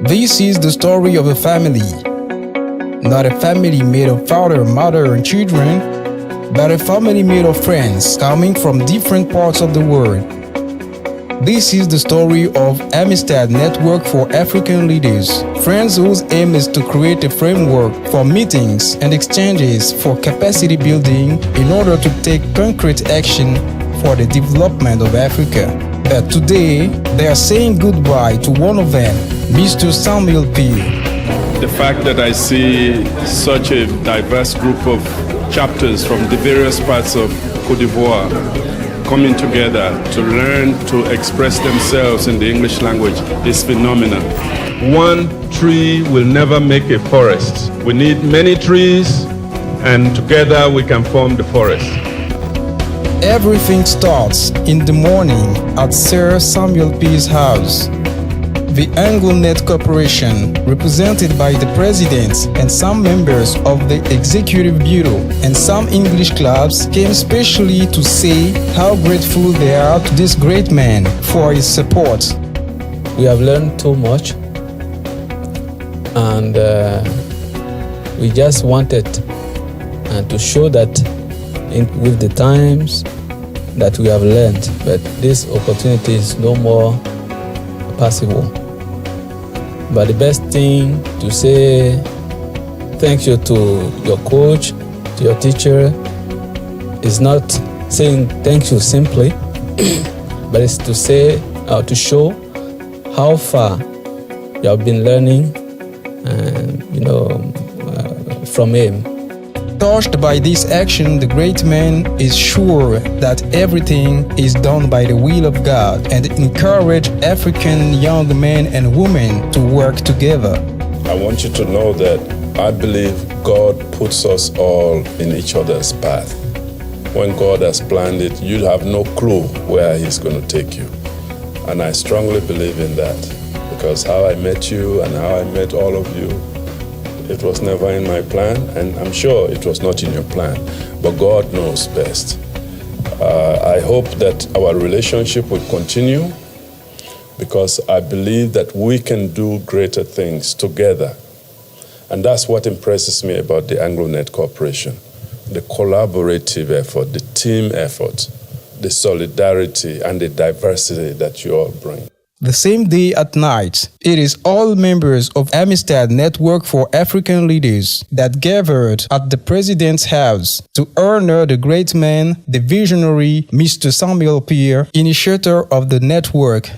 This is the story of a family. Not a family made of father, mother, and children, but a family made of friends coming from different parts of the world. This is the story of Amistad Network for African Leaders, friends whose aim is to create a framework for meetings and exchanges for capacity building in order to take concrete action for the development of Africa. But today, they are saying goodbye to one of them, Mr. Samuel Pieh. The fact that I see such a diverse group of chapters from the various parts of Côte d'Ivoire coming together to learn to express themselves in the English language is phenomenal. One tree will never make a forest. We need many trees, and together we can form the forest. Everything starts in the morning at Sir Samuel Pieh's house. The AngloNet Corporation, represented by the president and some members of the executive bureau and some English clubs, came specially to say how grateful they are to this great man for his support. We have learned too much, and we just wanted to show that with the times that we have learned, but this opportunity is no more possible. But the best thing to say thank you to your coach, to your teacher, is not saying thank you simply, but it's to say, to show how far you have been learning, from him. Touched by this action, the great man is sure that everything is done by the will of God and encourage African young men and women to work together. I want you to know that I believe God puts us all in each other's path. When God has planned it, you have no clue where He's going to take you. And I strongly believe in that, because how I met you and how I met all of you, it was never in my plan, and I'm sure it was not in your plan, but God knows best. I hope that our relationship will continue, because I believe that we can do greater things together. And that's what impresses me about the AngloNet Corporation, the collaborative effort, the team effort, the solidarity and the diversity that you all bring. The same day at night, it is all members of Amistad Network for African Leaders that gathered at the President's house to honor the great man, the visionary Mr. Samuel Pieh, initiator of the network.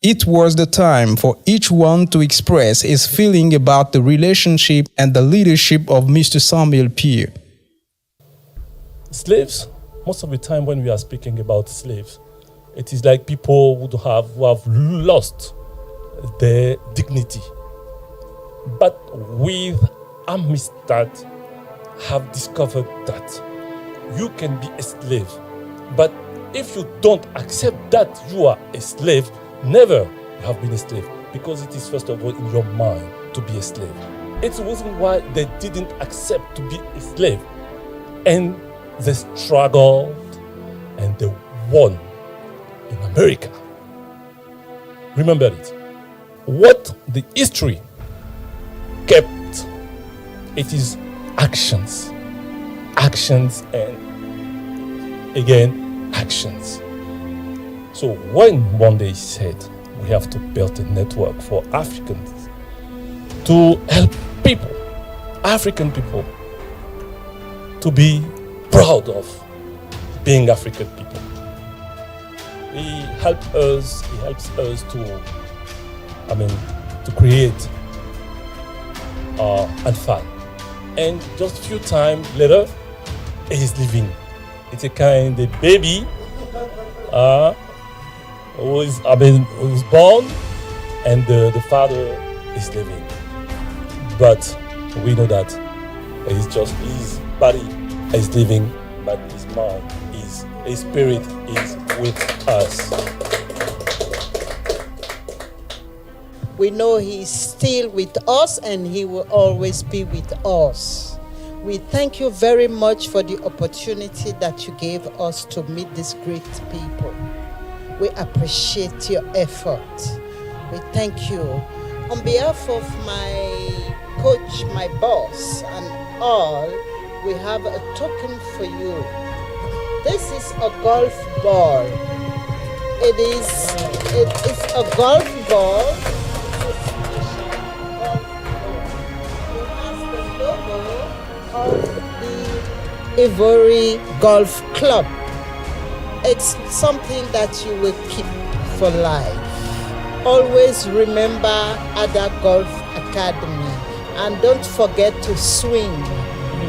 It was the time for each one to express his feeling about the relationship and the leadership of Mr. Samuel Pieh. Slaves, most of the time when we are speaking about slaves, it is like people who have lost their dignity. But with Amistad, have discovered that you can be a slave. But if you don't accept that you are a slave, never you have been a slave, because it is first of all in your mind to be a slave. It's the reason why they didn't accept to be a slave. And they struggled and they won. In America. Remember it. What the history kept, it is actions. Actions and again actions. So when one day he said we have to build a network for Africans to help people, African people, to be proud of being African people. He helps us to create ANFAL. And just a few times later, he's leaving. It's a kind of baby who is born, and the father is leaving. But we know that his body is leaving, but his mind, his spirit is with us. We know He's still with us and He will always be with us. We thank you very much for the opportunity that you gave us to meet these great people. We appreciate your effort. We thank you. On behalf of my coach, my boss, and all, we have a token for you. This is a golf ball. It is a golf ball. It has the logo of the Ivory Golf Club. It's something that you will keep for life. Always remember Ada Golf Academy, and don't forget to swing.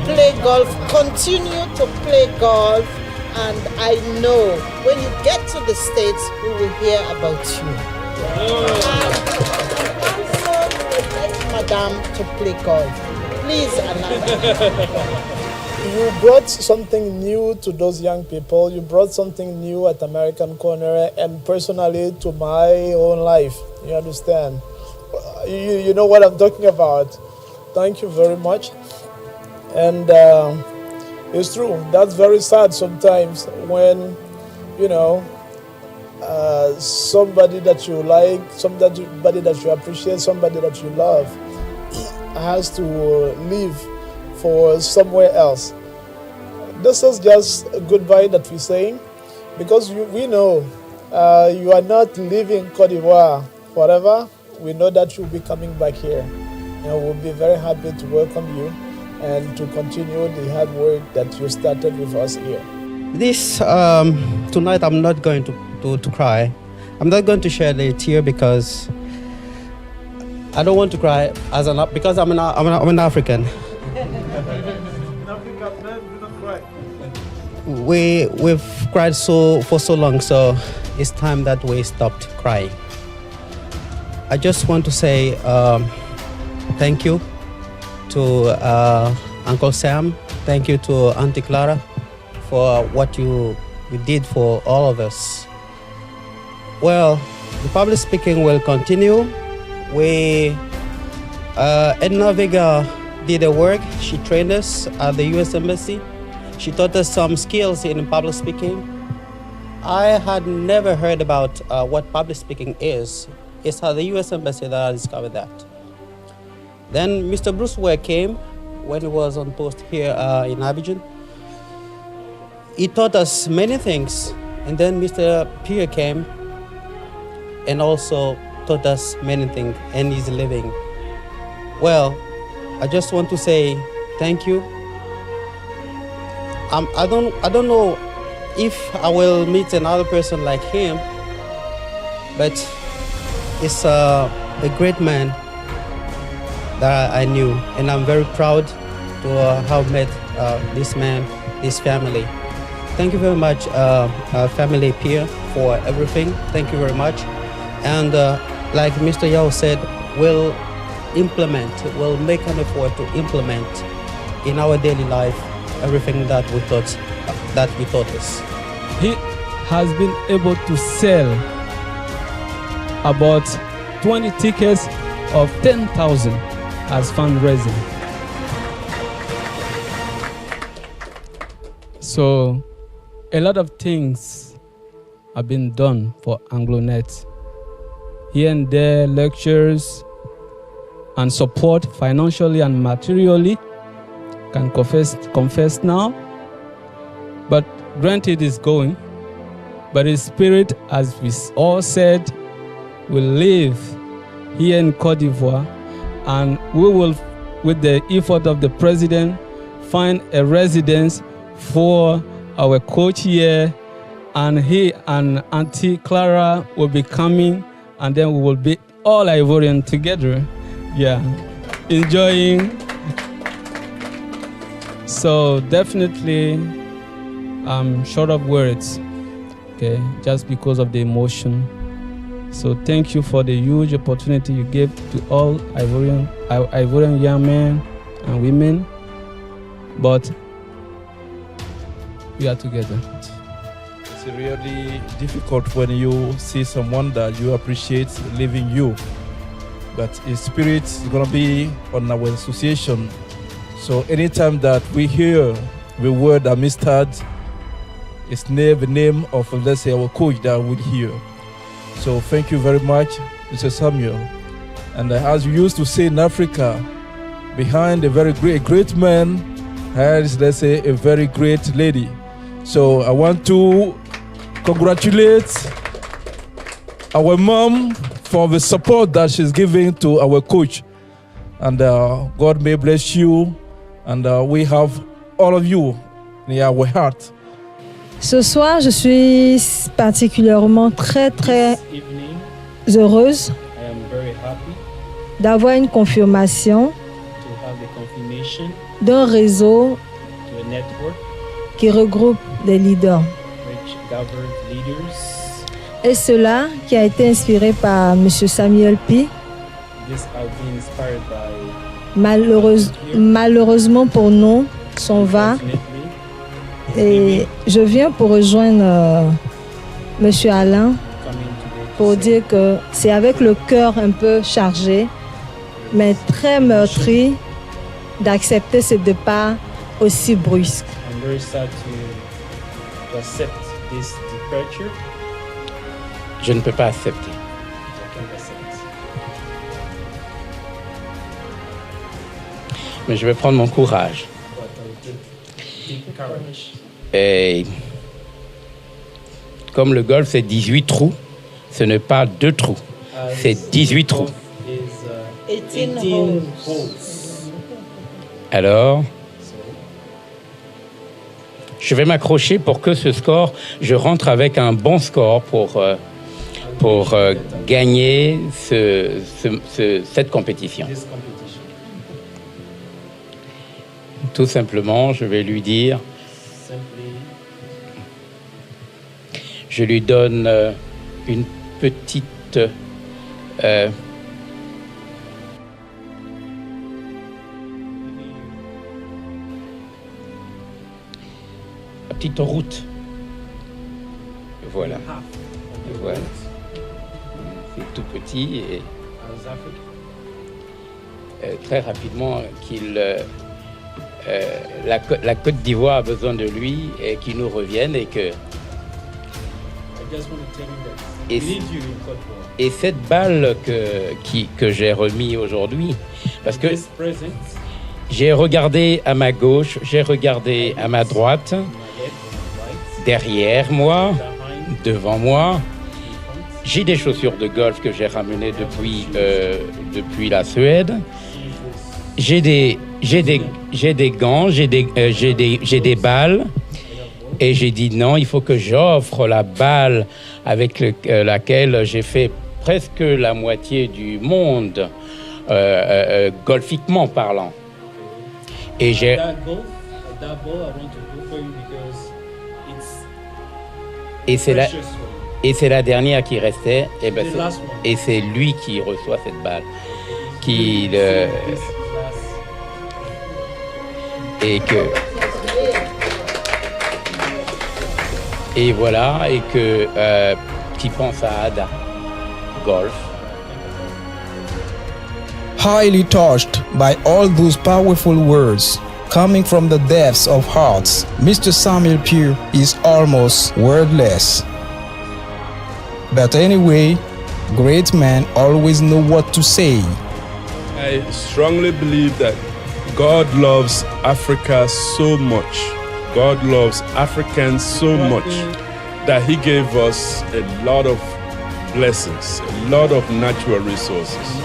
Play golf, continue to play golf, and I know when you get to the States, we will hear about you. And also, we would like Madame to play golf. Please allow her. You brought something new to those young people. You brought something new at American Corner and personally to my own life. You understand? You know what I'm talking about. Thank you very much. And it's true. That's very sad sometimes when, somebody that you like, somebody that you appreciate, somebody that you love has to leave for somewhere else. This is just a goodbye that we're saying, because we know you are not leaving Côte d'Ivoire forever. We know that you'll be coming back here, and we'll be very happy to welcome you and to continue the hard work that you started with us here. This tonight I'm not going to cry. I'm not going to shed a tear because I don't want to cry because I'm an African. We've cried for so long, so it's time that we stopped crying. I just want to say thank you to Uncle Sam. Thank you to Auntie Clara for what you did for all of us. Well, the public speaking will continue. Edna Vega did the work. She trained us at the U.S. Embassy. She taught us some skills in public speaking. I had never heard about what public speaking is. It's at the U.S. Embassy that I discovered that. Then Mr. Bruce Ware came when he was on post here in Abidjan. He taught us many things. And then Mr. Pieh came and also taught us many things, and he's living. Well, I just want to say thank you. I don't know if I will meet another person like him, but it's a great man that I knew, and I'm very proud to have met this man, this family. Thank you very much, family Pieh, for everything. Thank you very much. And like Mr. Yao said, we'll make an effort to implement in our daily life everything that we taught us. He has been able to sell about 20 tickets of 10,000 as fundraising. So a lot of things have been done for AngloNet. Here and there, lectures and support financially and materially. Can confess now, but granted is going, but his spirit, as we all said, will live here in Côte d'Ivoire, and we will, with the effort of the president, find a residence for our coach here, and he and Auntie Clara will be coming, and then we will be all Ivorian together, enjoying. So definitely, I'm short of words, okay, just because of the emotion. So thank you for the huge opportunity you gave to all Ivorian young men and women. But we are together. It's really difficult when you see someone that you appreciate leaving you. But his spirit is going to be on our association. So anytime that we hear the word Amistad, is the name of, let's say, our coach that would hear. So thank you very much, Mr. Samuel. And as you used to say in Africa, behind a very great man, has, let's say, a very great lady. So I want to congratulate our mom for the support that she's giving to our coach. And God may bless you. And we have all of you in our heart. Ce soir, je suis particulièrement très heureuse d'avoir une confirmation d'un réseau qui regroupe des leaders. Et cela qui a été inspiré par M. Samuel Pieh. Malheureusement pour nous, s'en va. Et je viens pour rejoindre M. Alain pour dire que c'est avec le cœur un peu chargé, mais très meurtri, d'accepter ce départ aussi brusque. Je ne peux pas accepter. Mais je vais prendre mon courage. Et comme le golf, c'est 18 trous, ce n'est pas 2 trous, c'est 18 trous. Alors, je vais m'accrocher pour que ce score, je rentre avec un bon score pour gagner cette compétition. Tout simplement, je vais lui dire, je lui donne une petite route. Voilà. Voilà. C'est tout petit et très rapidement la Côte d'Ivoire a besoin de lui et qu'il nous revienne et que et cette balle que j'ai remis aujourd'hui, parce que j'ai regardé à ma gauche, j'ai regardé à ma droite, derrière moi, devant moi. J'ai des chaussures de golf que j'ai ramenées depuis la Suède. J'ai des gants, j'ai des balles. Et j'ai dit non, il faut que j'offre la balle avec laquelle j'ai fait presque la moitié du monde, golfiquement parlant. Et c'est la dernière qui restait, et c'est lui qui reçoit cette balle. Et voilà, et qui pense à Ada, golf. Highly touched by all those powerful words coming from the depths of hearts, Mr. Samuel Pieh is almost wordless. But anyway, great men always know what to say. I strongly believe that God loves Africa so much. God loves Africans so much that He gave us a lot of blessings, a lot of natural resources.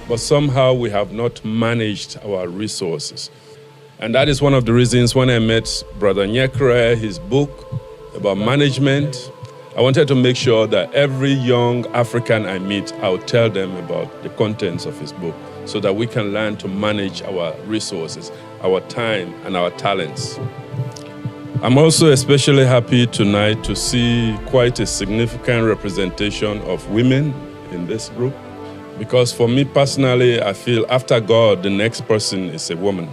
But somehow we have not managed our resources. And that is one of the reasons when I met Brother Nyekere, his book about management, I wanted to make sure that every young African I meet, I'll tell them about the contents of his book so that we can learn to manage our resources, our time, and our talents. I'm also especially happy tonight to see quite a significant representation of women in this group, because for me personally, I feel after God, the next person is a woman.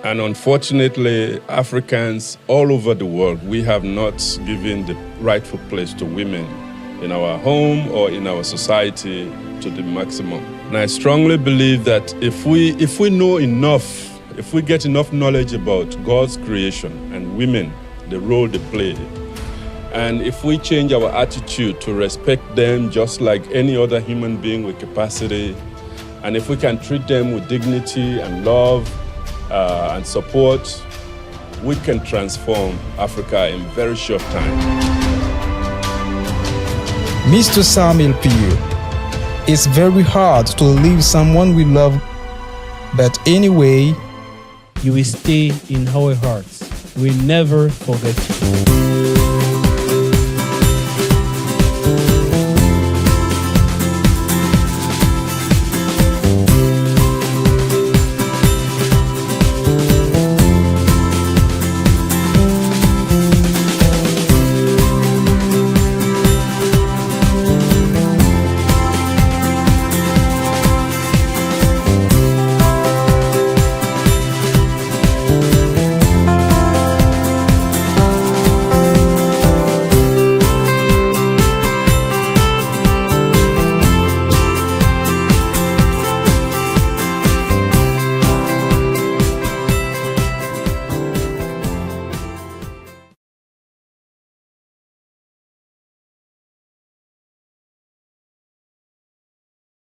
And unfortunately, Africans all over the world, we have not given the rightful place to women in our home or in our society to the maximum. And I strongly believe that if we know enough, if we get enough knowledge about God's creation and women, the role they play. And if we change our attitude to respect them just like any other human being with capacity, and if we can treat them with dignity and love and support, we can transform Africa in very short time. Mr. Samuel Pieh, it's very hard to leave someone we love, but anyway, you will stay in our hearts. We'll never forget you.